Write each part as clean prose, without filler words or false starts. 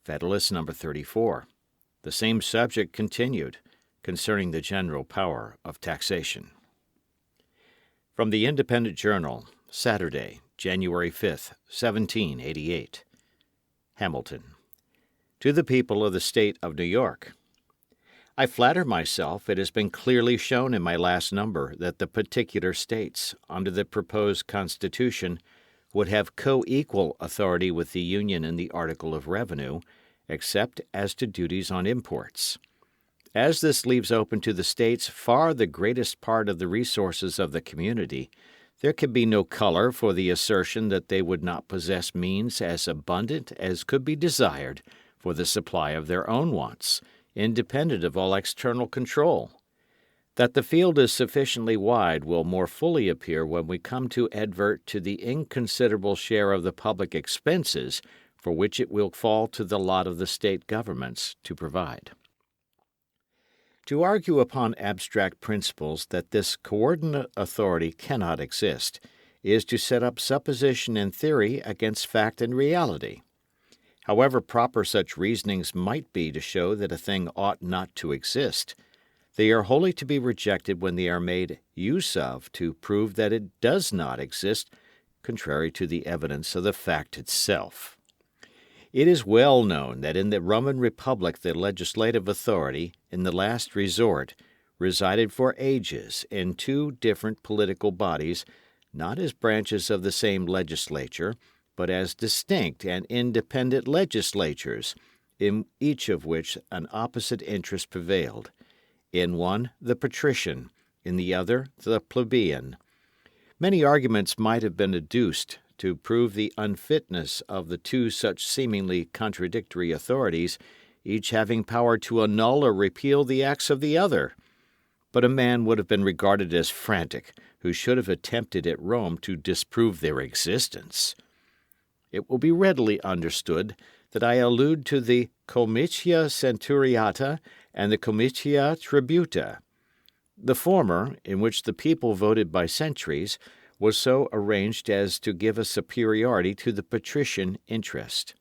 Federalist No. 34. The same subject continued, concerning the General Power of Taxation. From the Independent Journal, Saturday, January 5, 1788. Hamilton. To the People of the State of New York. I flatter myself it has been clearly shown in my last number that the particular states, under the proposed Constitution, would have co-equal authority with the Union in the article of revenue, except as to duties on imports. As this leaves open to the states far the greatest part of the resources of the community, there can be no color for the assertion that they would not possess means as abundant as could be desired for the supply of their own wants, independent of all external control. That the field is sufficiently wide will more fully appear when we come to advert to the inconsiderable share of the public expenses for which it will fall to the lot of the state governments to provide. To argue upon abstract principles that this coordinate authority cannot exist is to set up supposition and theory against fact and reality. However proper such reasonings might be to show that a thing ought not to exist, they are wholly to be rejected when they are made use of to prove that it does not exist, contrary to the evidence of the fact itself. It is well known that in the Roman Republic the legislative authority, in the last resort, resided for ages in two different political bodies, not as branches of the same legislature, but as distinct and independent legislatures, in each of which an opposite interest prevailed. In one, the patrician; in the other, the plebeian. Many arguments might have been adduced to prove the unfitness of the two such seemingly contradictory authorities, each having power to annul or repeal the acts of the other. But a man would have been regarded as frantic who should have attempted at Rome to disprove their existence. It will be readily understood that I allude to the comitia centuriata and the comitia tributa. The former, in which the people voted by centuries, was so arranged as to give a superiority to the patrician interest.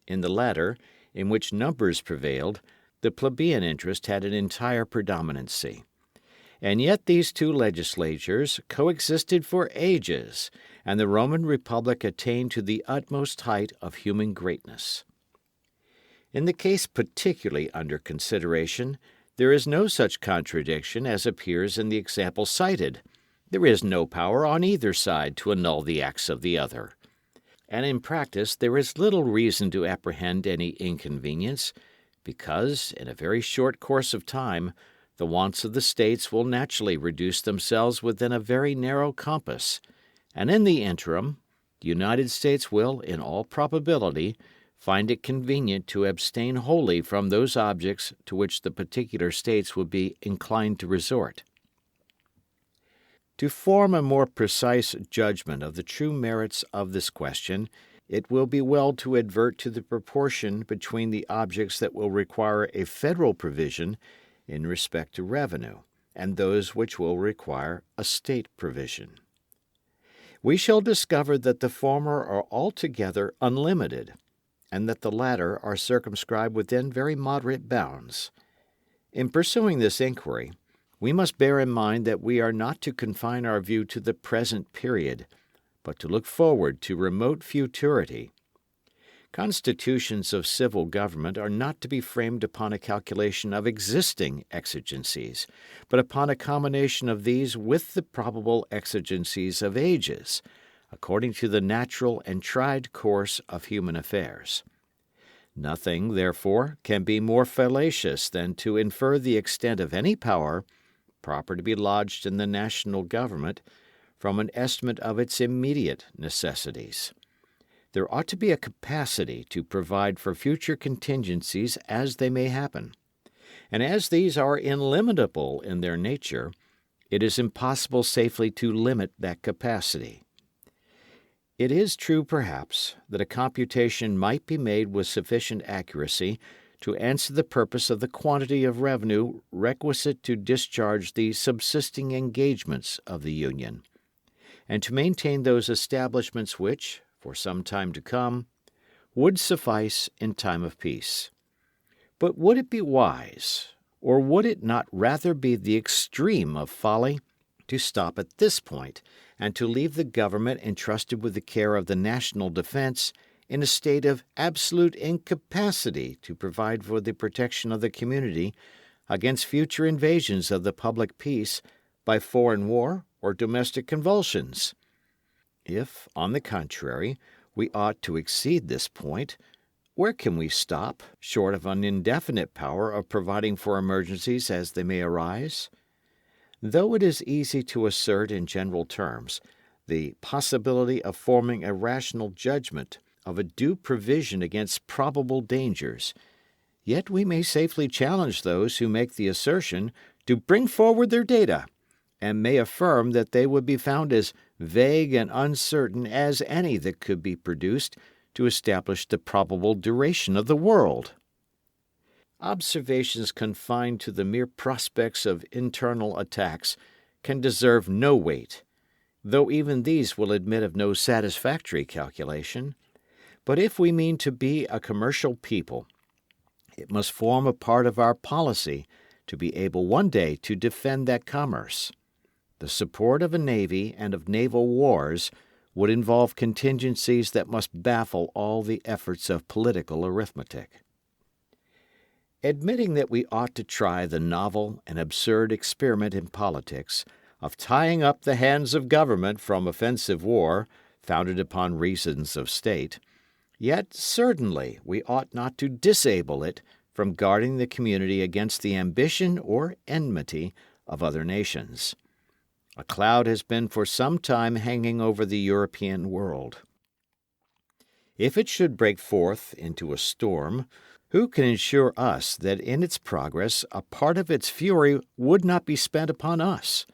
In the latter, in which numbers prevailed, the plebeian interest had an entire predominancy. And yet these two legislatures coexisted for ages, and the Roman Republic attained to the utmost height of human greatness. In the case particularly under consideration, there is no such contradiction as appears in the example cited. There is no power on either side to annul the acts of the other. And in practice there is little reason to apprehend any inconvenience, because, in a very short course of time, the wants of the states will naturally reduce themselves within a very narrow compass, and in the interim, the United States will, in all probability, find it convenient to abstain wholly from those objects to which the particular states would be inclined to resort. To form a more precise judgment of the true merits of this question, it will be well to advert to the proportion between the objects that will require a federal provision in respect to revenue, and those which will require a state provision. We shall discover that the former are altogether unlimited, and that the latter are circumscribed within very moderate bounds. In pursuing this inquiry, we must bear in mind that we are not to confine our view to the present period, but to look forward to remote futurity. Constitutions of civil government are not to be framed upon a calculation of existing exigencies, but upon a combination of these with the probable exigencies of ages, according to the natural and tried course of human affairs. Nothing, therefore, can be more fallacious than to infer the extent of any power proper to be lodged in the national government from an estimate of its immediate necessities. There ought to be a capacity to provide for future contingencies as they may happen, and as these are illimitable in their nature, it is impossible safely to limit that capacity. It is true, perhaps, that a computation might be made with sufficient accuracy to answer the purpose of the quantity of revenue requisite to discharge the subsisting engagements of the Union, and to maintain those establishments which, for some time to come, would suffice in time of peace. But would it be wise, or would it not rather be the extreme of folly, to stop at this point and to leave the government entrusted with the care of the national defense in a state of absolute incapacity to provide for the protection of the community against future invasions of the public peace by foreign war or domestic convulsions? If, on the contrary, we ought to exceed this point, where can we stop, short of an indefinite power of providing for emergencies as they may arise? Though it is easy to assert in general terms the possibility of forming a rational judgment of a due provision against probable dangers, yet we may safely challenge those who make the assertion to bring forward their data, and may affirm that they would be found as vague and uncertain as any that could be produced to establish the probable duration of the world. Observations confined to the mere prospects of internal attacks can deserve no weight, though even these will admit of no satisfactory calculation. But if we mean to be a commercial people, it must form a part of our policy to be able one day to defend that commerce. The support of a navy and of naval wars would involve contingencies that must baffle all the efforts of political arithmetic. Admitting that we ought to try the novel and absurd experiment in politics of tying up the hands of government from offensive war founded upon reasons of state, yet certainly we ought not to disable it from guarding the community against the ambition or enmity of other nations. A cloud has been for some time hanging over the European world. If it should break forth into a storm, who can assure us that in its progress a part of its fury would not be spent upon us?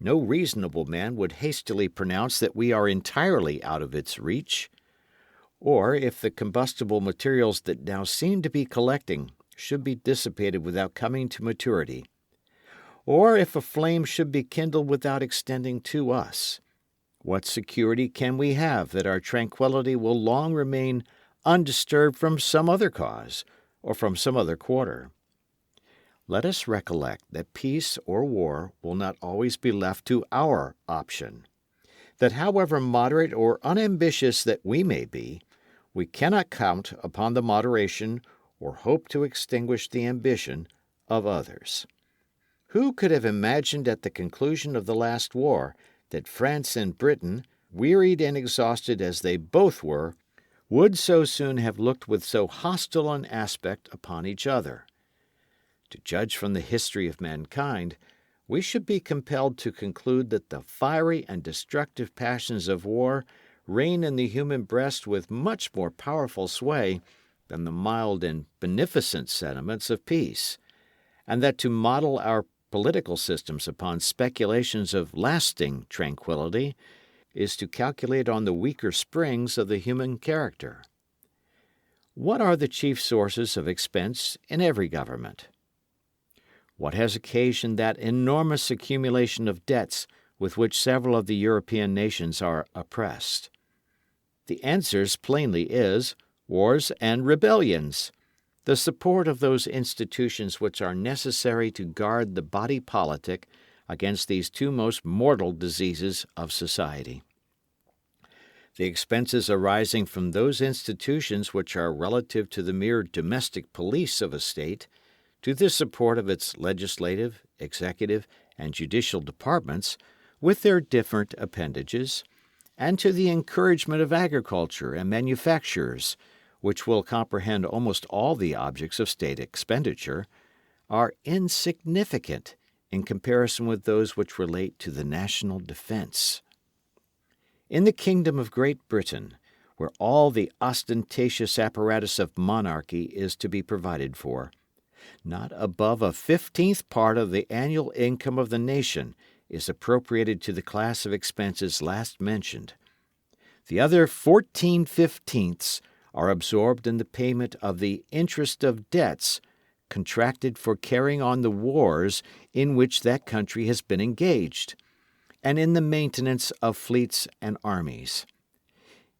No reasonable man would hastily pronounce that we are entirely out of its reach. Or if the combustible materials that now seem to be collecting should be dissipated without coming to maturity, or if a flame should be kindled without extending to us, what security can we have that our tranquillity will long remain undisturbed from some other cause, or from some other quarter? Let us recollect that peace or war will not always be left to our option, that however moderate or unambitious that we may be, we cannot count upon the moderation or hope to extinguish the ambition of others. Who could have imagined at the conclusion of the last war that France and Britain, wearied and exhausted as they both were, would so soon have looked with so hostile an aspect upon each other? To judge from the history of mankind, we should be compelled to conclude that the fiery and destructive passions of war reign in the human breast with much more powerful sway than the mild and beneficent sentiments of peace, and that to model our political systems upon speculations of lasting tranquillity is to calculate on the weaker springs of the human character. What are the chief sources of expense in every government? What has occasioned that enormous accumulation of debts with which several of the European nations are oppressed? The answer plainly is wars and rebellions, the support of those institutions which are necessary to guard the body politic against these two most mortal diseases of society. The expenses arising from those institutions which are relative to the mere domestic police of a state, to the support of its legislative, executive, and judicial departments, with their different appendages, and to the encouragement of agriculture and manufactures, which will comprehend almost all the objects of state expenditure, are insignificant in comparison with those which relate to the national defense. In the kingdom of Great Britain, where all the ostentatious apparatus of monarchy is to be provided for, not above a 15th part of the annual income of the nation is appropriated to the class of expenses last mentioned. The other 14/15ths are absorbed in the payment of the interest of debts contracted for carrying on the wars in which that country has been engaged, and in the maintenance of fleets and armies.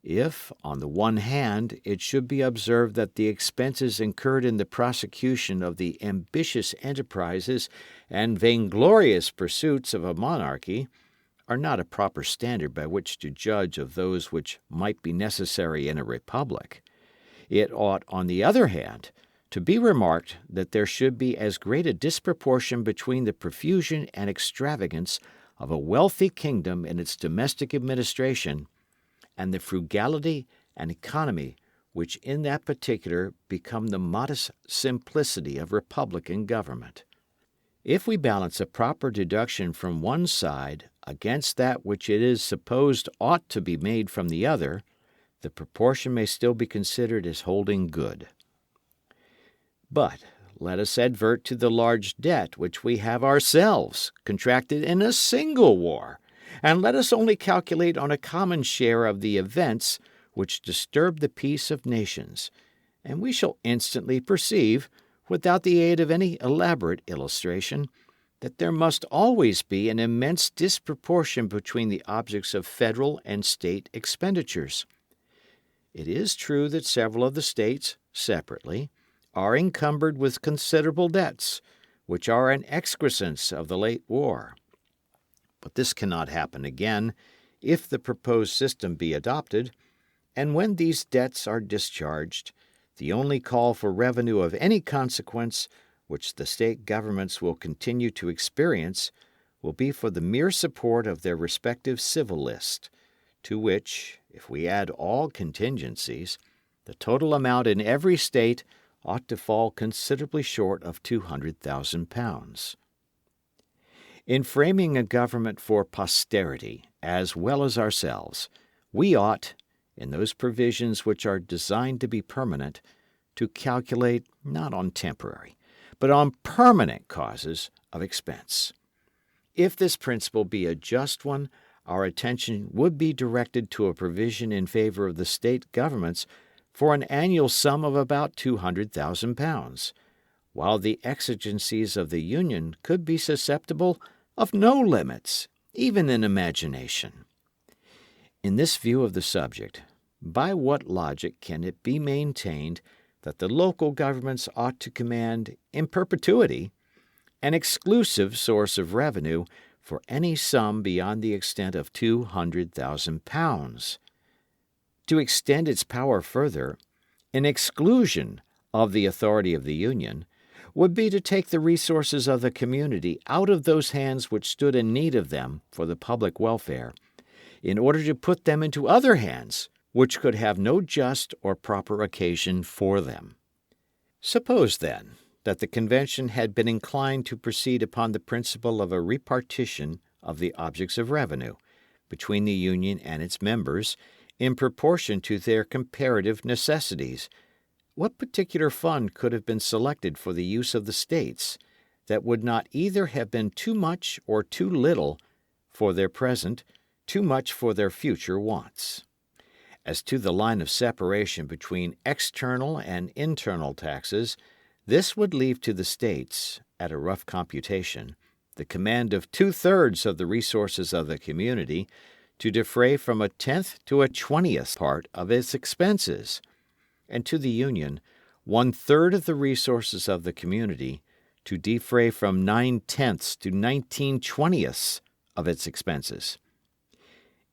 If, on the one hand, it should be observed that the expenses incurred in the prosecution of the ambitious enterprises and vainglorious pursuits of a monarchy are not a proper standard by which to judge of those which might be necessary in a republic, it ought, on the other hand, to be remarked that there should be as great a disproportion between the profusion and extravagance of a wealthy kingdom in its domestic administration and the frugality and economy which in that particular become the modest simplicity of republican government. If we balance a proper deduction from one side against that which it is supposed ought to be made from the other, the proportion may still be considered as holding good. But let us advert to the large debt which we have ourselves contracted in a single war, and let us only calculate on a common share of the events which disturb the peace of nations, and we shall instantly perceive, without the aid of any elaborate illustration, that there must always be an immense disproportion between the objects of federal and state expenditures. It is true that several of the states, separately, are encumbered with considerable debts, which are an excrescence of the late war. But this cannot happen again if the proposed system be adopted, and when these debts are discharged, the only call for revenue of any consequence which the state governments will continue to experience will be for the mere support of their respective civil list, to which, if we add all contingencies, the total amount in every state ought to fall considerably short of £200,000. In framing a government for posterity, as well as ourselves, we ought, in those provisions which are designed to be permanent, to calculate not on temporary, but on permanent causes of expense. If this principle be a just one, our attention would be directed to a provision in favor of the state governments for an annual sum of about £200,000, while the exigencies of the Union could be susceptible of no limits, even in imagination. In this view of the subject, by what logic can it be maintained that the local governments ought to command, in perpetuity, an exclusive source of revenue for any sum beyond the extent of £200,000? To extend its power further, in exclusion of the authority of the Union, would be to take the resources of the community out of those hands which stood in need of them for the public welfare, in order to put them into other hands which could have no just or proper occasion for them. Suppose, then, that the convention had been inclined to proceed upon the principle of a repartition of the objects of revenue between the Union and its members in proportion to their comparative necessities. What particular fund could have been selected for the use of the states that would not either have been too much or too little for their present, too much for their future wants? As to the line of separation between external and internal taxes, this would leave to the states, at a rough computation, the command of 2/3 of the resources of the community to defray from a 10th to a 20th part of its expenses, and to the Union 1/3 of the resources of the community to defray from 9/10 to 19/20 of its expenses.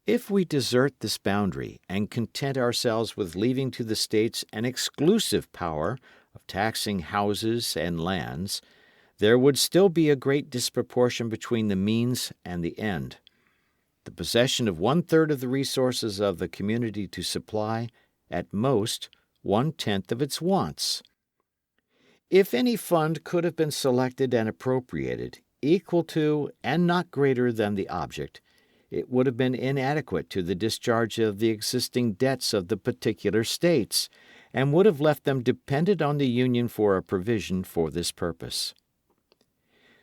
If we desert this boundary and content ourselves with leaving to the states an exclusive power of taxing houses and lands, there would still be a great disproportion between the means and the end. The possession of 1/3 of the resources of the community to supply, at most, 1/10 of its wants. If any fund could have been selected and appropriated, equal to and not greater than the object, it would have been inadequate to the discharge of the existing debts of the particular states, and would have left them dependent on the Union for a provision for this purpose.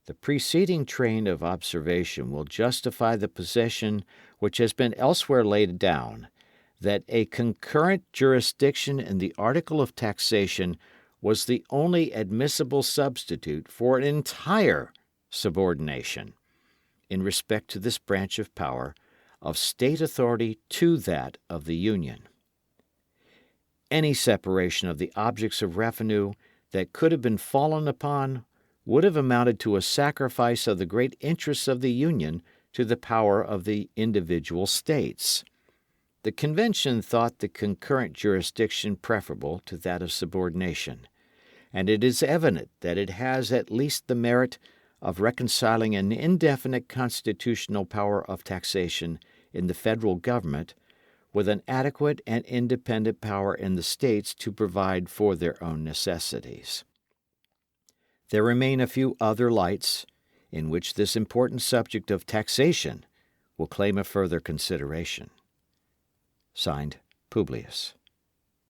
The preceding train of observation will justify the position which has been elsewhere laid down, that a concurrent jurisdiction in the Article of Taxation was the only admissible substitute for an entire subordination, in respect to this branch of power, of state authority to that of the Union. any separation of the objects of revenue that could have been fallen upon would have amounted to a sacrifice of the great interests of the Union to the power of the individual States. The Convention thought the concurrent jurisdiction preferable to that of subordination, and it is evident that it has at least the merit of reconciling an indefinite constitutional power of taxation in the federal government with an adequate and independent power in the States to provide for their own necessities. There remain a few other lights in which this important subject of taxation will claim a further consideration. Signed, Publius.